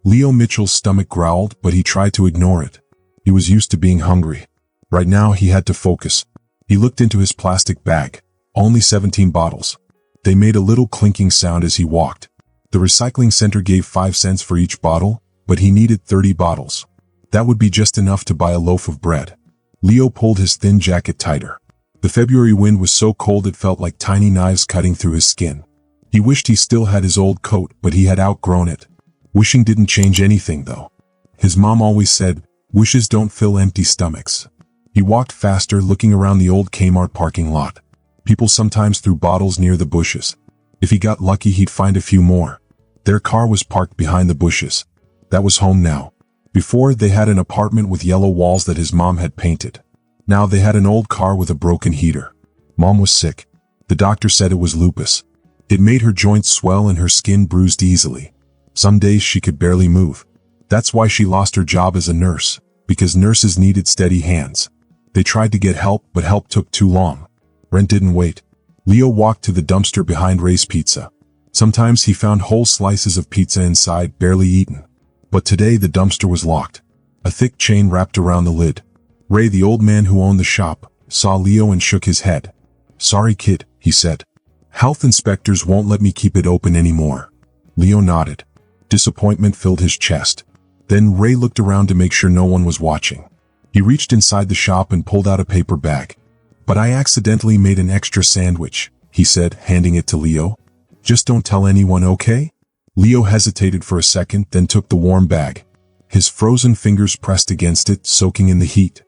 Leo Mitchell's stomach growled, but he tried to ignore it. He was used to being hungry. Right now he had to focus. He looked into his plastic bag. Only 17 bottles. They made a little clinking sound as he walked. The recycling center gave 5 cents for each bottle, but he needed 30 bottles. That would be just enough to buy a loaf of bread. Leo pulled his thin jacket tighter. The February wind was so cold it felt like tiny knives cutting through his skin. He wished he still had his old coat, but he had outgrown it. Wishing didn't change anything, though. His mom always said, "Wishes don't fill empty stomachs." He walked faster, looking around the old Kmart parking lot. People sometimes threw bottles near the bushes. If he got lucky, he'd find a few more. Their car was parked behind the bushes. That was home now. Before, they had an apartment with yellow walls that his mom had painted. Now they had an old car with a broken heater. Mom was sick. The doctor said it was lupus. It made her joints swell and her skin bruised easily. Some days she could barely move. That's why she lost her job as a nurse, because nurses needed steady hands. They tried to get help, but help took too long. Rent didn't wait. Leo walked to the dumpster behind Ray's Pizza. Sometimes he found whole slices of pizza inside, barely eaten. But today the dumpster was locked. A thick chain wrapped around the lid. Ray, the old man who owned the shop, saw Leo and shook his head. "Sorry, kid," he said. "Health inspectors won't let me keep it open anymore." Leo nodded. Disappointment filled his chest. Then Ray looked around to make sure no one was watching. He reached inside the shop and pulled out a paper bag. "But I accidentally made an extra sandwich," he said, handing it to Leo. "Just don't tell anyone, okay?" Leo hesitated for a second, then took the warm bag. His frozen fingers pressed against it, soaking in the heat.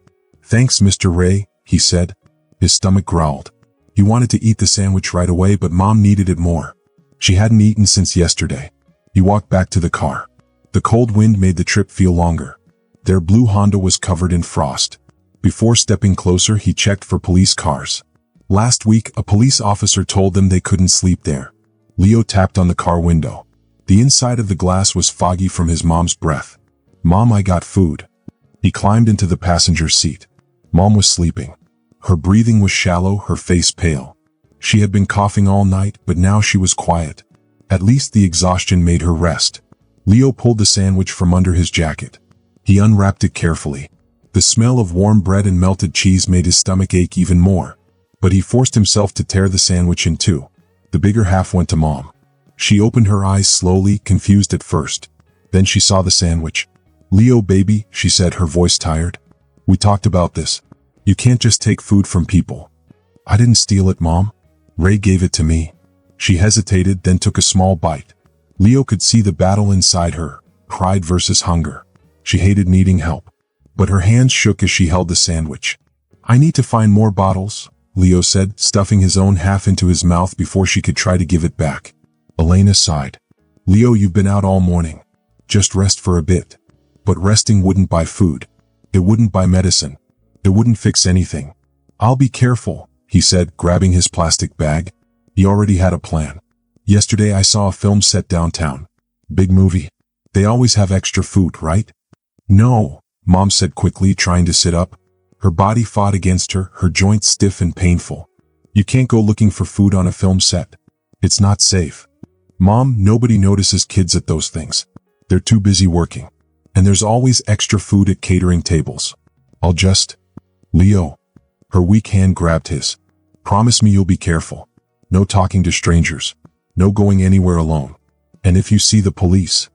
"Thanks, Mr. Ray," he said. His stomach growled. He wanted to eat the sandwich right away, but Mom needed it more. She hadn't eaten since yesterday. He walked back to the car. The cold wind made the trip feel longer. Their blue Honda was covered in frost. Before stepping closer, he checked for police cars. Last week, a police officer told them they couldn't sleep there. Leo tapped on the car window. The inside of the glass was foggy from his mom's breath. "Mom, I got food." He climbed into the passenger seat. Mom was sleeping. Her breathing was shallow, her face pale. She had been coughing all night, but now she was quiet. At least the exhaustion made her rest. Leo pulled the sandwich from under his jacket. He unwrapped it carefully. The smell of warm bread and melted cheese made his stomach ache even more. But he forced himself to tear the sandwich in two. The bigger half went to Mom. She opened her eyes slowly, confused at first. Then she saw the sandwich. "Leo, baby," she said, her voice tired. "We talked about this. You can't just take food from people." "I didn't steal it, Mom. Ray gave it to me." She hesitated, then took a small bite. Leo could see the battle inside her, pride versus hunger. She hated needing help. But her hands shook as she held the sandwich. "I need to find more bottles," Leo said, stuffing his own half into his mouth before she could try to give it back. Elena sighed. "Leo, you've been out all morning. Just rest for a bit." But resting wouldn't buy food. It wouldn't buy medicine. It wouldn't fix anything. "I'll be careful," he said, grabbing his plastic bag. He already had a plan. "Yesterday I saw a film set downtown. Big movie. They always have extra food, right?" "No," Mom said quickly, trying to sit up. Her body fought against her, her joints stiff and painful. "You can't go looking for food on a film set. It's not safe." "Mom, nobody notices kids at those things. They're too busy working. And there's always extra food at catering tables. I'll just..." "Leo." Her weak hand grabbed his. "Promise me you'll be careful. No talking to strangers. No going anywhere alone. And if you see the police..."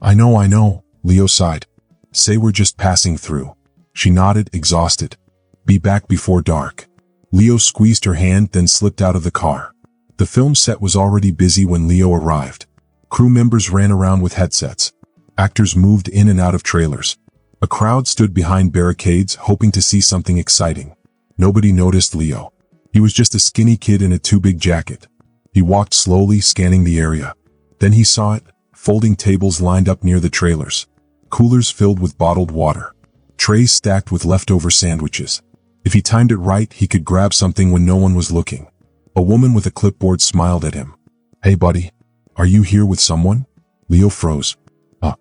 I know," Leo sighed. "Say we're just passing through." She nodded, exhausted. "Be back before dark." Leo squeezed her hand, then slipped out of the car. The film set was already busy when Leo arrived. Crew members ran around with headsets. Actors moved in and out of trailers. A crowd stood behind barricades, hoping to see something exciting. Nobody noticed Leo. He was just a skinny kid in a too-big jacket. He walked slowly, scanning the area. Then he saw it, folding tables lined up near the trailers. Coolers filled with bottled water. Trays stacked with leftover sandwiches. If he timed it right, he could grab something when no one was looking. A woman with a clipboard smiled at him. "Hey buddy, are you here with someone?" Leo froze.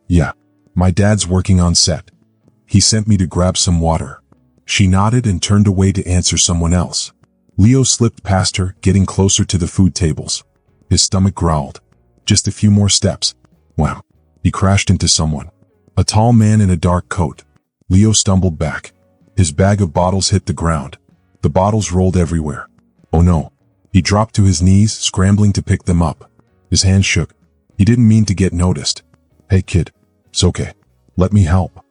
Yeah. My dad's working on set. He sent me to grab some water." She nodded and turned away to answer someone else. Leo slipped past her, getting closer to the food tables. His stomach growled. Just a few more steps. Wham! He crashed into someone. A tall man in a dark coat. Leo stumbled back. His bag of bottles hit the ground. The bottles rolled everywhere. Oh no. He dropped to his knees, scrambling to pick them up. His hands shook. He didn't mean to get noticed. Hey kid. It's okay. Let me help.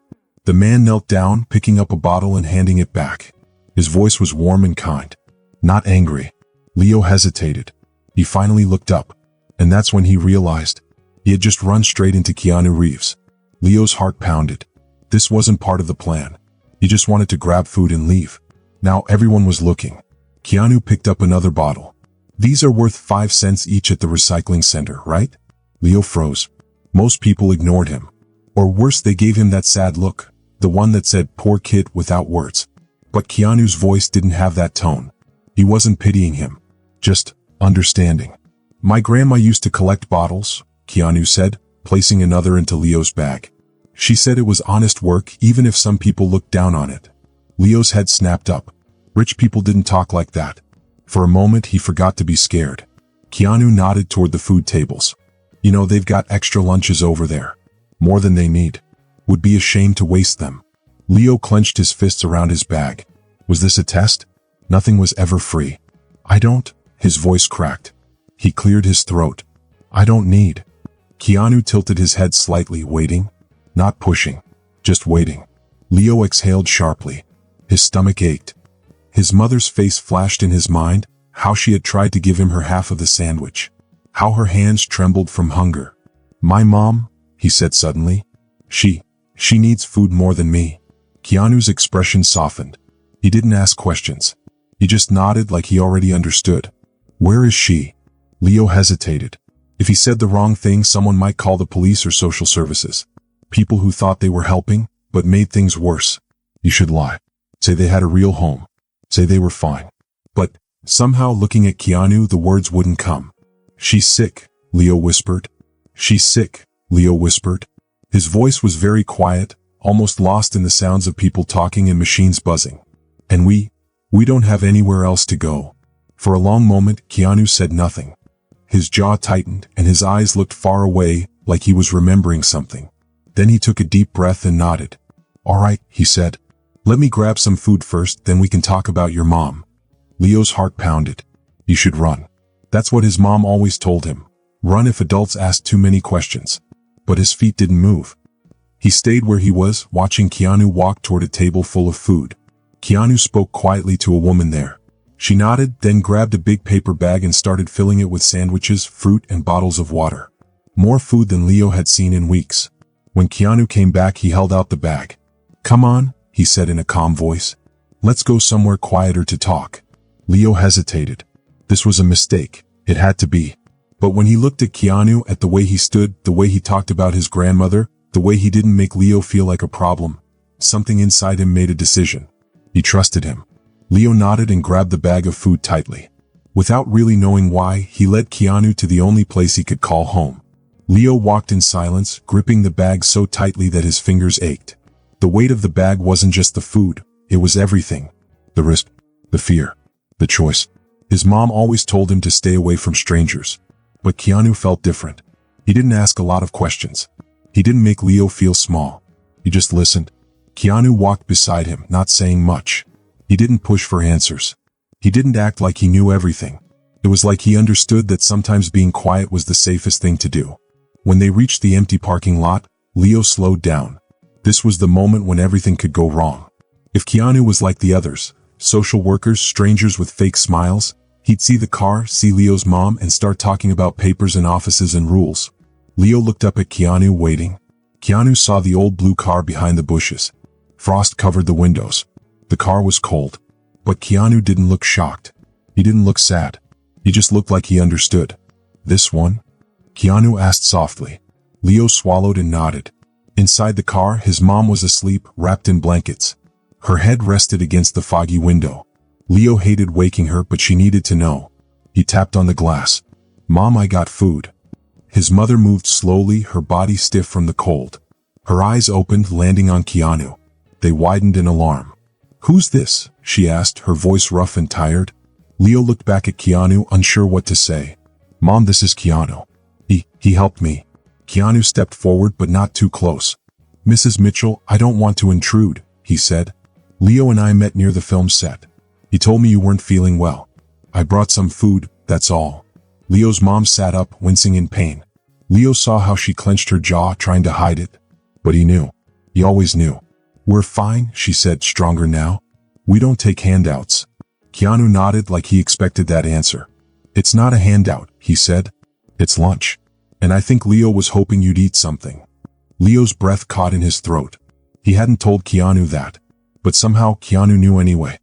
The man knelt down, picking up a bottle and handing it back. His voice was warm and kind. Not angry. Leo hesitated. He finally looked up. And that's when he realized he had just run straight into Keanu Reeves. Leo's heart pounded. This wasn't part of the plan. He just wanted to grab food and leave. Now everyone was looking. Keanu picked up another bottle. These are worth 5 cents each at the recycling center, right? Leo froze. Most people ignored him. Or worse, they gave him that sad look. The one that said, poor kid, without words. But Keanu's voice didn't have that tone. He wasn't pitying him. Just understanding. My grandma used to collect bottles, Keanu said, placing another into Leo's bag. She said it was honest work even if some people looked down on it. Leo's head snapped up. Rich people didn't talk like that. For a moment he forgot to be scared. Keanu nodded toward the food tables. You know, they've got extra lunches over there. More than they need. Would be a shame to waste them. Leo clenched his fists around his bag. Was this a test? Nothing was ever free. I don't. His voice cracked. He cleared his throat. I don't need. Keanu tilted his head slightly, waiting. Not pushing. Just waiting. Leo exhaled sharply. His stomach ached. His mother's face flashed in his mind, how she had tried to give him her half of the sandwich. How her hands trembled from hunger. My mom, he said suddenly. She needs food more than me. Keanu's expression softened. He didn't ask questions. He just nodded like he already understood. Where is she? Leo hesitated. If he said the wrong thing, someone might call the police or social services. People who thought they were helping, but made things worse. You should lie. Say they had a real home. Say they were fine. But, somehow looking at Keanu, the words wouldn't come. She's sick, Leo whispered. She's sick, Leo whispered. His voice was very quiet, almost lost in the sounds of people talking and machines buzzing. And we don't have anywhere else to go. For a long moment, Keanu said nothing. His jaw tightened and his eyes looked far away, like he was remembering something. Then he took a deep breath and nodded. All right, he said. Let me grab some food first, then we can talk about your mom. Leo's heart pounded. He should run. That's what his mom always told him. Run if adults asked too many questions. But his feet didn't move. He stayed where he was, watching Keanu walk toward a table full of food. Keanu spoke quietly to a woman there. She nodded, then grabbed a big paper bag and started filling it with sandwiches, fruit, and bottles of water. More food than Leo had seen in weeks. When Keanu came back, he held out the bag. Come on, he said in a calm voice. Let's go somewhere quieter to talk. Leo hesitated. This was a mistake. It had to be. But when he looked at Keanu, at the way he stood, the way he talked about his grandmother, the way he didn't make Leo feel like a problem, something inside him made a decision. He trusted him. Leo nodded and grabbed the bag of food tightly. Without really knowing why, he led Keanu to the only place he could call home. Leo walked in silence, gripping the bag so tightly that his fingers ached. The weight of the bag wasn't just the food, it was everything. The risk, the fear, the choice. His mom always told him to stay away from strangers. But Keanu felt different. He didn't ask a lot of questions. He didn't make Leo feel small. He just listened. Keanu walked beside him, not saying much. He didn't push for answers. He didn't act like he knew everything. It was like he understood that sometimes being quiet was the safest thing to do. When they reached the empty parking lot, Leo slowed down. This was the moment when everything could go wrong. If Keanu was like the others, social workers, strangers with fake smiles, he'd see the car, see Leo's mom, and start talking about papers and offices and rules. Leo looked up at Keanu, waiting. Keanu saw the old blue car behind the bushes. Frost covered the windows. The car was cold. But Keanu didn't look shocked. He didn't look sad. He just looked like he understood. This one? Keanu asked softly. Leo swallowed and nodded. Inside the car, his mom was asleep, wrapped in blankets. Her head rested against the foggy window. Leo hated waking her, but she needed to know. He tapped on the glass. Mom, I got food. His mother moved slowly, her body stiff from the cold. Her eyes opened, landing on Keanu. They widened in alarm. Who's this? She asked, her voice rough and tired. Leo looked back at Keanu, unsure what to say. Mom, this is Keanu. He helped me. Keanu stepped forward but not too close. "Mrs. Mitchell, I don't want to intrude," he said. "Leo and I met near the film set. He told me you weren't feeling well. I brought some food, that's all." Leo's mom sat up, wincing in pain. Leo saw how she clenched her jaw, trying to hide it. But he knew. He always knew. "We're fine," she said, stronger now. "We don't take handouts." Keanu nodded like he expected that answer. "It's not a handout," he said. "It's lunch. And I think Leo was hoping you'd eat something." Leo's breath caught in his throat. He hadn't told Keanu that. But somehow Keanu knew anyway.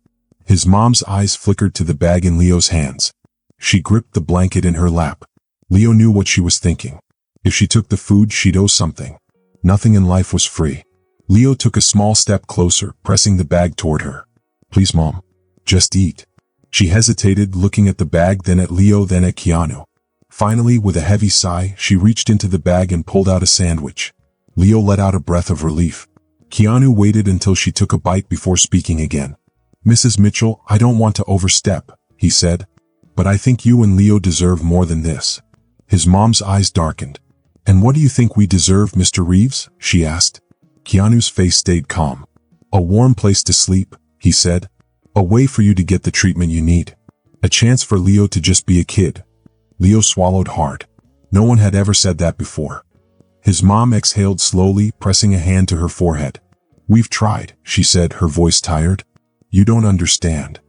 His mom's eyes flickered to the bag in Leo's hands. She gripped the blanket in her lap. Leo knew what she was thinking. If she took the food, she'd owe something. Nothing in life was free. Leo took a small step closer, pressing the bag toward her. "Please, Mom. Just eat." She hesitated, looking at the bag, then at Leo, then at Keanu. Finally, with a heavy sigh, she reached into the bag and pulled out a sandwich. Leo let out a breath of relief. Keanu waited until she took a bite before speaking again. "Mrs. Mitchell, I don't want to overstep," he said. "But I think you and Leo deserve more than this." His mom's eyes darkened. "And what do you think we deserve, Mr. Reeves?" she asked. Keanu's face stayed calm. "A warm place to sleep," he said. "A way for you to get the treatment you need. A chance for Leo to just be a kid." Leo swallowed hard. No one had ever said that before. His mom exhaled slowly, pressing a hand to her forehead. "We've tried," she said, her voice tired. "You don't understand."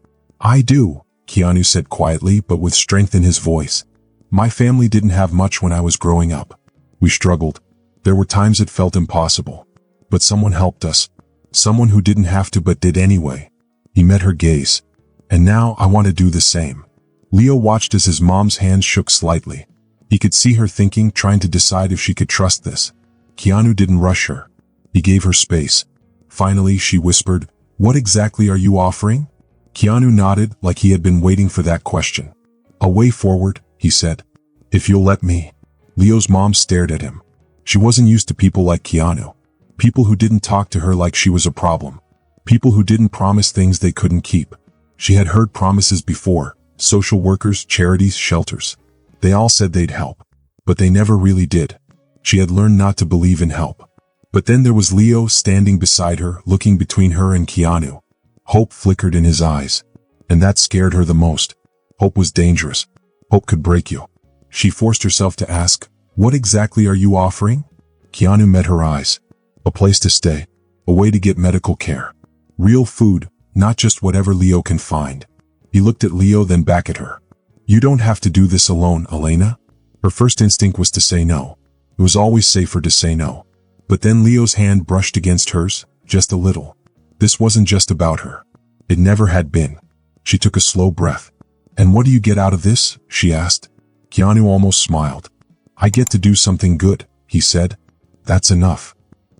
"I do," Keanu said quietly but with strength in his voice. "My family didn't have much when I was growing up. We struggled. There were times it felt impossible. But someone helped us. Someone who didn't have to but did anyway." He met her gaze. "And now I want to do the same." Leo watched as his mom's hand shook slightly. He could see her thinking, trying to decide if she could trust this. Keanu didn't rush her. He gave her space. Finally, she whispered, "What exactly are you offering?" Keanu nodded like he had been waiting for that question. "A way forward," he said. "If you'll let me." Leo's mom stared at him. She wasn't used to people like Keanu. People who didn't talk to her like she was a problem. People who didn't promise things they couldn't keep. She had heard promises before. Social workers, charities, shelters. They all said they'd help. But they never really did. She had learned not to believe in help. But then there was Leo standing beside her, looking between her and Keanu. Hope flickered in his eyes. And that scared her the most. Hope was dangerous. Hope could break you. She forced herself to ask, "What exactly are you offering?" Keanu met her eyes. "A place to stay. A way to get medical care. Real food, not just whatever Leo can find." He looked at Leo, then back at her. "You don't have to do this alone, Elena." Her first instinct was to say no. It was always safer to say no. But then Leo's hand brushed against hers, just a little. This wasn't just about her. It never had been. She took a slow breath. "And what do you get out of this?" she asked. Keanu almost smiled. "I get to do something good," he said. "That's enough."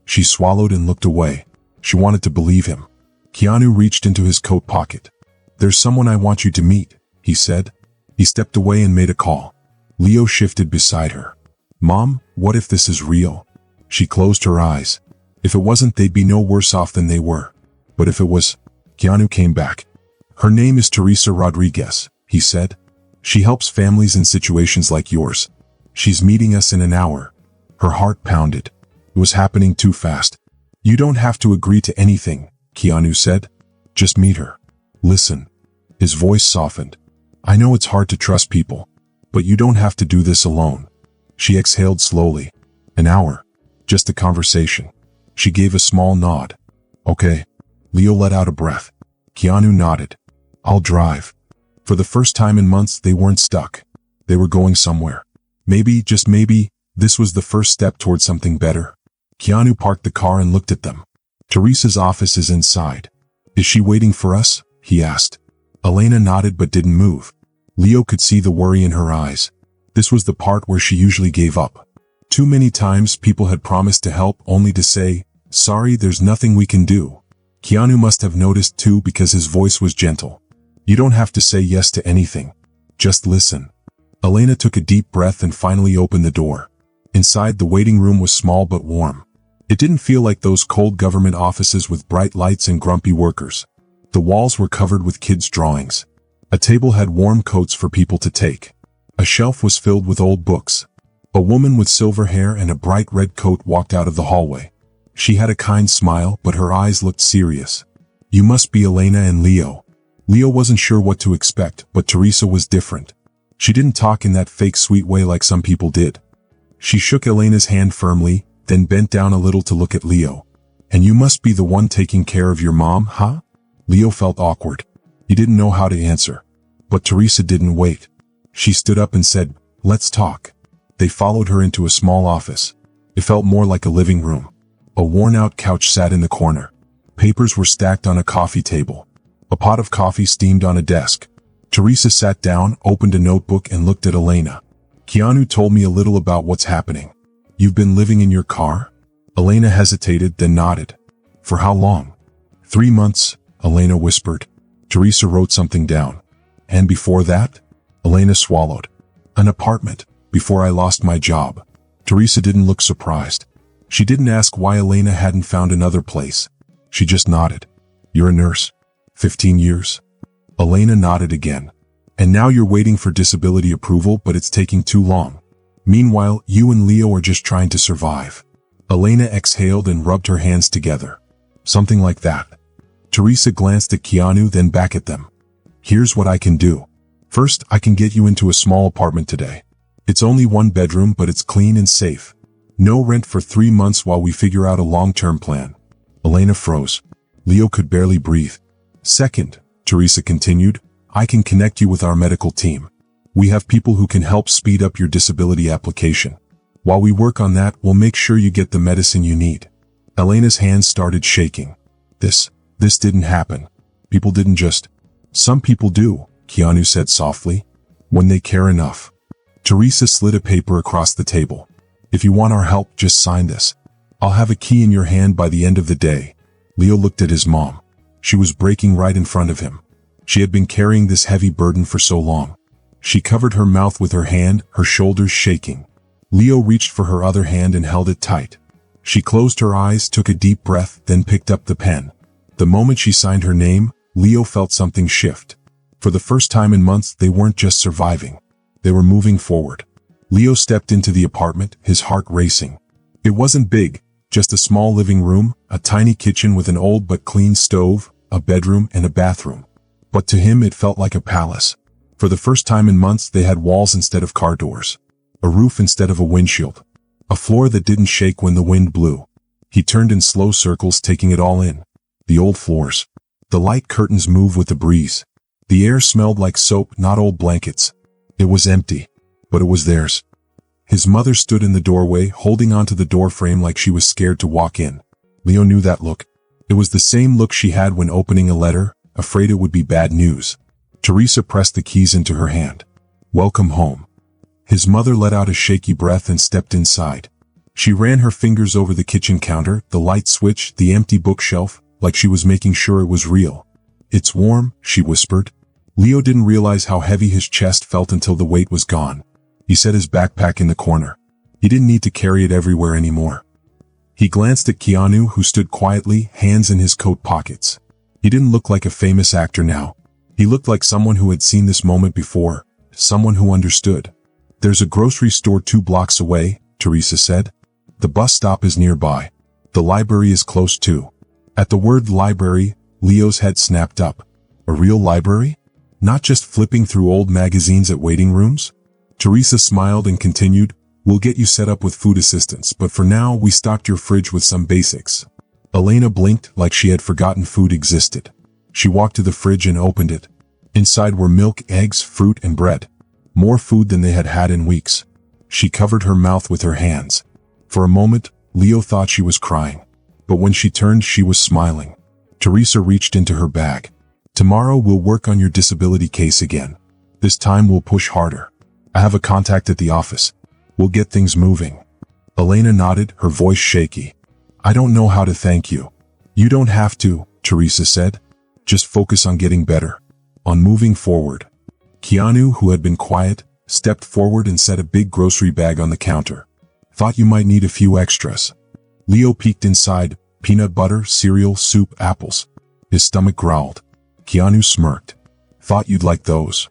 She swallowed and looked away. She wanted to believe him. Keanu reached into his coat pocket. "There's someone I want you to meet," he said. He stepped away and made a call. Leo shifted beside her. "Mom, what if this is real?" She closed her eyes. If it wasn't, they'd be no worse off than they were. But if it was... Keanu came back. "Her name is Teresa Rodriguez," he said. "She helps families in situations like yours. She's meeting us in an hour." Her heart pounded. It was happening too fast. "You don't have to agree to anything," Keanu said. "Just meet her. Listen." His voice softened. "I know it's hard to trust people, but you don't have to do this alone." She exhaled slowly. "An hour. Just a conversation." She gave a small nod. "Okay." Leo let out a breath. Keanu nodded. "I'll drive." For the first time in months, they weren't stuck. They were going somewhere. Maybe, just maybe, this was the first step toward something better. Keanu parked the car and looked at them. "Teresa's office is inside." "Is she waiting for us?" he asked. Elena nodded but didn't move. Leo could see the worry in her eyes. This was the part where she usually gave up. Too many times people had promised to help only to say, "Sorry, there's nothing we can do." Keanu must have noticed too because his voice was gentle. "You don't have to say yes to anything. Just listen." Elena took a deep breath and finally opened the door. Inside, the waiting room was small but warm. It didn't feel like those cold government offices with bright lights and grumpy workers. The walls were covered with kids' drawings. A table had warm coats for people to take. A shelf was filled with old books. A woman with silver hair and a bright red coat walked out of the hallway. She had a kind smile, but her eyes looked serious. "You must be Elena and Leo." Leo wasn't sure what to expect, but Teresa was different. She didn't talk in that fake sweet way like some people did. She shook Elena's hand firmly, then bent down a little to look at Leo. "And you must be the one taking care of your mom, huh?" Leo felt awkward. He didn't know how to answer. But Teresa didn't wait. She stood up and said, "Let's talk." They followed her into a small office. It felt more like a living room. A worn-out couch sat in the corner. Papers were stacked on a coffee table. A pot of coffee steamed on a desk. Teresa sat down, opened a notebook, and looked at Elena. "Keanu told me a little about what's happening. You've been living in your car?" Elena hesitated, then nodded. "For how long?" 3 months, Elena whispered. Teresa wrote something down. "And before that?" Elena swallowed. "An apartment, before I lost my job." Teresa didn't look surprised. She didn't ask why Elena hadn't found another place. She just nodded. "You're a nurse? 15 years?" Elena nodded again. "And now you're waiting for disability approval, but it's taking too long. Meanwhile, you and Leo are just trying to survive." Elena exhaled and rubbed her hands together. "Something like that." Teresa glanced at Keanu, then back at them. "Here's what I can do. First, I can get you into a small apartment today. It's only 1 bedroom, but it's clean and safe. No rent for 3 months while we figure out a long-term plan." Elena froze. Leo could barely breathe. "Second," Teresa continued, "I can connect you with our medical team. We have people who can help speed up your disability application. While we work on that, we'll make sure you get the medicine you need." Elena's hands started shaking. This didn't happen. People didn't just... "Some people do," Keanu said softly, "when they care enough." Teresa slid a paper across the table. "If you want our help, just sign this. I'll have a key in your hand by the end of the day." Leo looked at his mom. She was breaking right in front of him. She had been carrying this heavy burden for so long. She covered her mouth with her hand, her shoulders shaking. Leo reached for her other hand and held it tight. She closed her eyes, took a deep breath, then picked up the pen. The moment she signed her name, Leo felt something shift. For the first time in months, they weren't just surviving. They were moving forward. Leo stepped into the apartment, his heart racing. It wasn't big, just a small living room, a tiny kitchen with an old but clean stove, a bedroom, and a bathroom. But to him it felt like a palace. For the first time in months, they had walls instead of car doors, a roof instead of a windshield, a floor that didn't shake when the wind blew. He turned in slow circles, taking it all in. The old floors. The light curtains moved with the breeze. The air smelled like soap, not old blankets. It was empty, but it was theirs. His mother stood in the doorway, holding onto the doorframe like she was scared to walk in. Leo knew that look. It was the same look she had when opening a letter, afraid it would be bad news. Teresa pressed the keys into her hand. "Welcome home." His mother let out a shaky breath and stepped inside. She ran her fingers over the kitchen counter, the light switch, the empty bookshelf, like she was making sure it was real. "It's warm," she whispered. Leo didn't realize how heavy his chest felt until the weight was gone. He set his backpack in the corner. He didn't need to carry it everywhere anymore. He glanced at Keanu, who stood quietly, hands in his coat pockets. He didn't look like a famous actor now. He looked like someone who had seen this moment before, someone who understood. "There's a grocery store 2 blocks away," Teresa said. "The bus stop is nearby. The library is close too." At the word library, Leo's head snapped up. A real library? Not just flipping through old magazines at waiting rooms? Teresa smiled and continued, "We'll get you set up with food assistance, but for now we stocked your fridge with some basics." Elena blinked like she had forgotten food existed. She walked to the fridge and opened it. Inside were milk, eggs, fruit, and bread. More food than they had had in weeks. She covered her mouth with her hands. For a moment, Leo thought she was crying. But when she turned, she was smiling. Teresa reached into her bag. "Tomorrow we'll work on your disability case again. This time we'll push harder. I have a contact at the office. We'll get things moving." Elena nodded, her voice shaky. "I don't know how to thank you." "You don't have to," Teresa said. "Just focus on getting better. On moving forward." Keanu, who had been quiet, stepped forward and set a big grocery bag on the counter. "Thought you might need a few extras." Leo peeked inside, peanut butter, cereal, soup, apples. His stomach growled. Keanu smirked. "Thought you'd like those."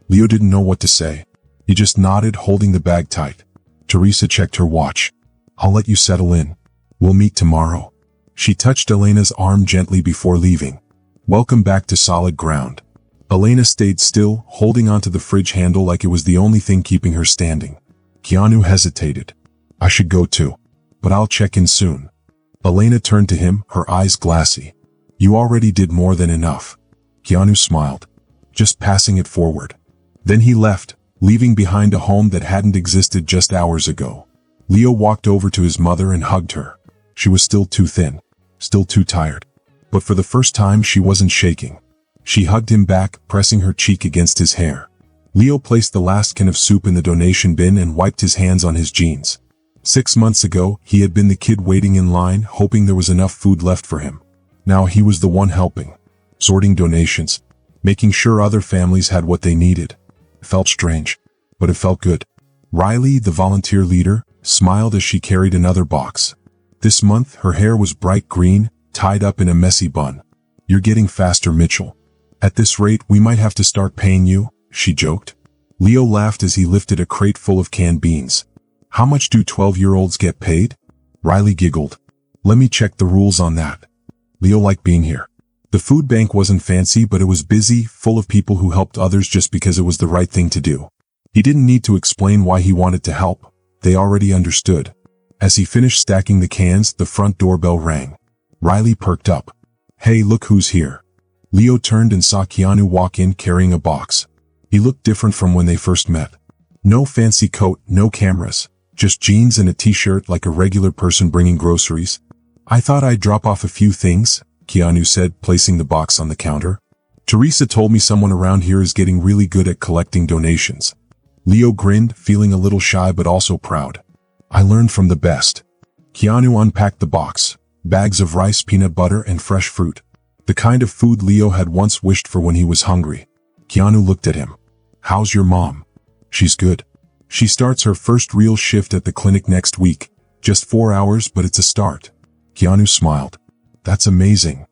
Leo didn't know what to say. He just nodded, holding the bag tight. Teresa checked her watch. I'll let you settle in. We'll meet tomorrow. She touched Elena's arm gently before leaving. Welcome back to solid ground. Elena stayed still, holding onto the fridge handle like it was the only thing keeping her standing. Keanu hesitated. I should go too. But I'll check in soon. Elena turned to him, her eyes glassy. You already did more than enough. Keanu smiled. Just passing it forward. Then he left, leaving behind a home that hadn't existed just hours ago. Leo walked over to his mother and hugged her. She was still too thin, still too tired. But for the first time she wasn't shaking. She hugged him back, pressing her cheek against his hair. Leo placed the last can of soup in the donation bin and wiped his hands on his jeans. 6 months ago, he had been the kid waiting in line, hoping there was enough food left for him. Now he was the one helping, sorting donations, making sure other families had what they needed. It felt strange, but it felt good. Riley, the volunteer leader, smiled as she carried another box. This month, her hair was bright green, tied up in a messy bun. You're getting faster, Mitchell. At this rate, we might have to start paying you, she joked. Leo laughed as he lifted a crate full of canned beans. How much do 12-year-olds get paid? Riley giggled. Let me check the rules on that. Leo liked being here. The food bank wasn't fancy, but it was busy, full of people who helped others just because it was the right thing to do. He didn't need to explain why he wanted to help. They already understood. As he finished stacking the cans, the front doorbell rang. Riley perked up. Hey, look who's here. Leo turned and saw Keanu walk in carrying a box. He looked different from when they first met. No fancy coat, no cameras, just jeans and a t-shirt like a regular person bringing groceries. I thought I'd drop off a few things, Keanu said, placing the box on the counter. Teresa told me someone around here is getting really good at collecting donations. Leo grinned, feeling a little shy but also proud. I learned from the best. Keanu unpacked the box. Bags of rice, peanut butter, and fresh fruit. The kind of food Leo had once wished for when he was hungry. Keanu looked at him. How's your mom? She's good. She starts her first real shift at the clinic next week. Just 4 hours, but it's a start. Keanu smiled. That's amazing.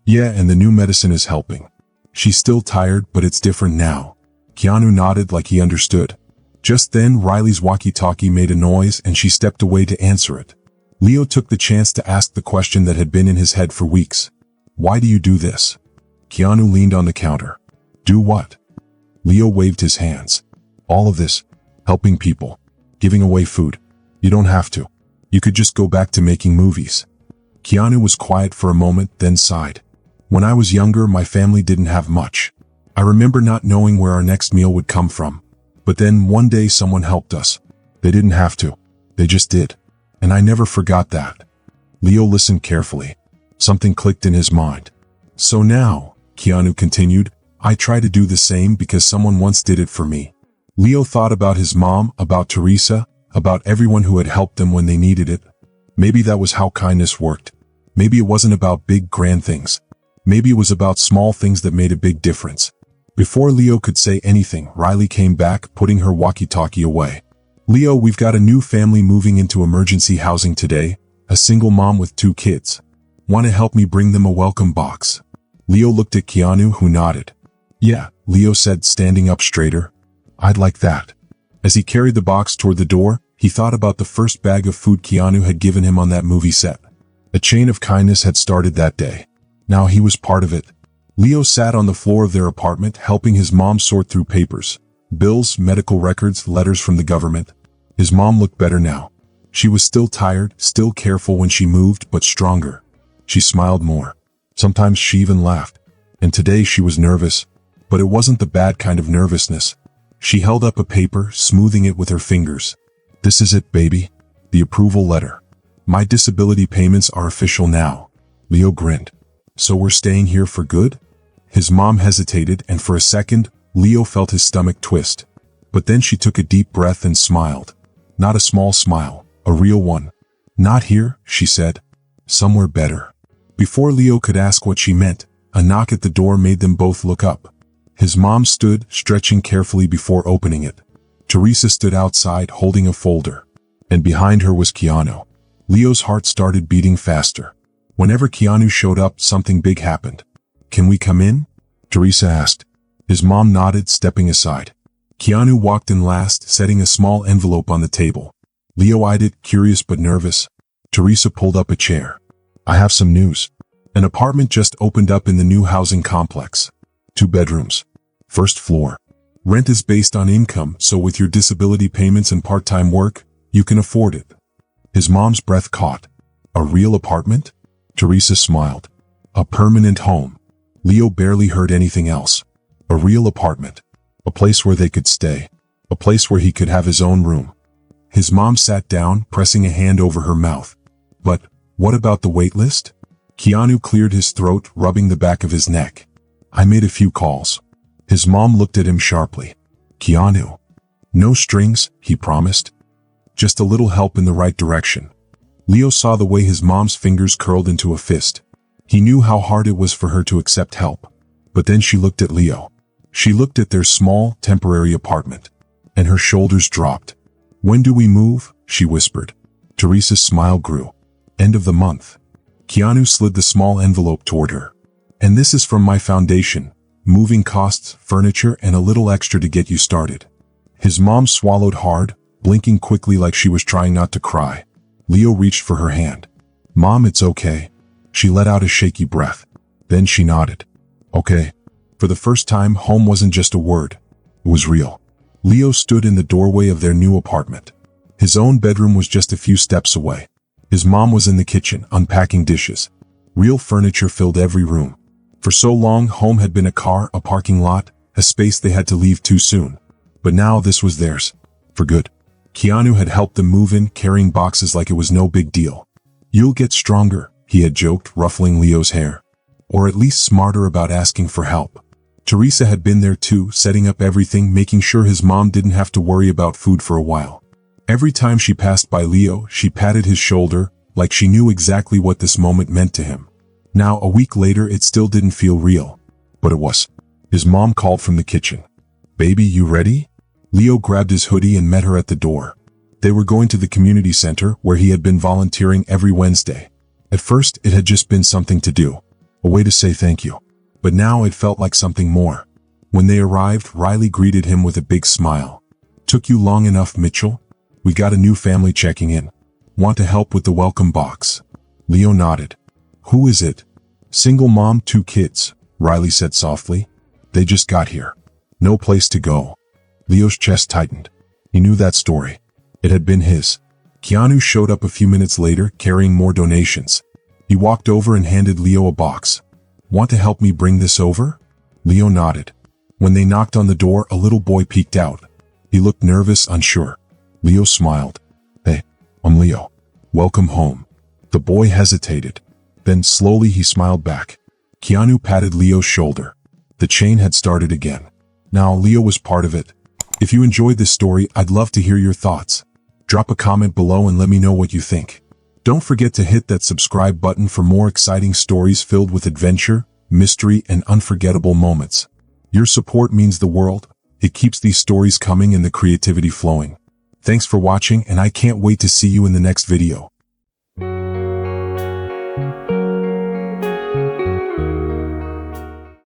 Yeah, and the new medicine is helping. She's still tired, but it's different now. Keanu nodded like he understood. Just then, Riley's walkie-talkie made a noise and she stepped away to answer it. Leo took the chance to ask the question that had been in his head for weeks. Why do you do this? Keanu leaned on the counter. Do what? Leo waved his hands. All of this. Helping people. Giving away food. You don't have to. You could just go back to making movies. Keanu was quiet for a moment, then sighed. When I was younger, my family didn't have much. I remember not knowing where our next meal would come from. But then one day someone helped us. They didn't have to. They just did. And I never forgot that. Leo listened carefully. Something clicked in his mind. So now, Keanu continued, I try to do the same because someone once did it for me. Leo thought about his mom, about Teresa, about everyone who had helped them when they needed it. Maybe that was how kindness worked. Maybe it wasn't about big, grand things. Maybe it was about small things that made a big difference. Before Leo could say anything, Riley came back, putting her walkie-talkie away. Leo, we've got a new family moving into emergency housing today, a single mom with 2 kids. Want to help me bring them a welcome box? Leo looked at Keanu, who nodded. Yeah, Leo said, standing up straighter. I'd like that. As he carried the box toward the door, he thought about the first bag of food Keanu had given him on that movie set. A chain of kindness had started that day. Now he was part of it. Leo sat on the floor of their apartment, helping his mom sort through papers. Bills, medical records, letters from the government. His mom looked better now. She was still tired, still careful when she moved, but stronger. She smiled more. Sometimes she even laughed. And today she was nervous. But it wasn't the bad kind of nervousness. She held up a paper, smoothing it with her fingers. This is it, baby. The approval letter. My disability payments are official now. Leo grinned. So we're staying here for good? His mom hesitated, and for a second, Leo felt his stomach twist. But then she took a deep breath and smiled. Not a small smile, a real one. Not here, she said. Somewhere better. Before Leo could ask what she meant, a knock at the door made them both look up. His mom stood, stretching carefully before opening it. Teresa stood outside, holding a folder. And behind her was Keanu. Leo's heart started beating faster. Whenever Keanu showed up, something big happened. Can we come in? Teresa asked. His mom nodded, stepping aside. Keanu walked in last, setting a small envelope on the table. Leo eyed it, curious but nervous. Teresa pulled up a chair. I have some news. An apartment just opened up in the new housing complex. 2 bedrooms. First floor. Rent is based on income, so with your disability payments and part-time work, you can afford it. His mom's breath caught. A real apartment? Teresa smiled. A permanent home. Leo barely heard anything else. A real apartment. A place where they could stay. A place where he could have his own room. His mom sat down, pressing a hand over her mouth. But what about the wait list? Keanu cleared his throat, rubbing the back of his neck. I made a few calls. His mom looked at him sharply. Keanu. No strings, he promised. Just a little help in the right direction. Leo saw the way his mom's fingers curled into a fist. He knew how hard it was for her to accept help. But then she looked at Leo. She looked at their small, temporary apartment. And her shoulders dropped. When do we move? She whispered. Teresa's smile grew. End of the month. Keanu slid the small envelope toward her. And this is from my foundation. Moving costs, furniture, and a little extra to get you started. His mom swallowed hard, blinking quickly like she was trying not to cry. Leo reached for her hand. Mom, it's okay. She let out a shaky breath. Then she nodded. Okay. For the first time, home wasn't just a word. It was real. Leo stood in the doorway of their new apartment. His own bedroom was just a few steps away. His mom was in the kitchen, unpacking dishes. Real furniture filled every room. For so long, home had been a car, a parking lot, a space they had to leave too soon. But now this was theirs. For good. Keanu had helped them move in, carrying boxes like it was no big deal. You'll get stronger, he had joked, ruffling Leo's hair. Or at least smarter about asking for help. Teresa had been there too, setting up everything, making sure his mom didn't have to worry about food for a while. Every time she passed by Leo, she patted his shoulder, like she knew exactly what this moment meant to him. Now, a week later, it still didn't feel real. But it was. His mom called from the kitchen. Baby, you ready? Leo grabbed his hoodie and met her at the door. They were going to the community center, where he had been volunteering every Wednesday. At first, it had just been something to do. A way to say thank you. But now it felt like something more. When they arrived, Riley greeted him with a big smile. Took you long enough, Mitchell? We got a new family checking in. Want to help with the welcome box? Leo nodded. Who is it? Single mom, 2 kids, Riley said softly. They just got here. No place to go. Leo's chest tightened. He knew that story. It had been his. Keanu showed up a few minutes later, carrying more donations. He walked over and handed Leo a box. Want to help me bring this over? Leo nodded. When they knocked on the door, a little boy peeked out. He looked nervous, unsure. Leo smiled. Hey, I'm Leo. Welcome home. The boy hesitated. Then slowly he smiled back. Keanu patted Leo's shoulder. The chain had started again. Now Leo was part of it. If you enjoyed this story, I'd love to hear your thoughts. Drop a comment below and let me know what you think. Don't forget to hit that subscribe button for more exciting stories filled with adventure, mystery, and unforgettable moments. Your support means the world. It keeps these stories coming and the creativity flowing. Thanks for watching, and I can't wait to see you in the next video.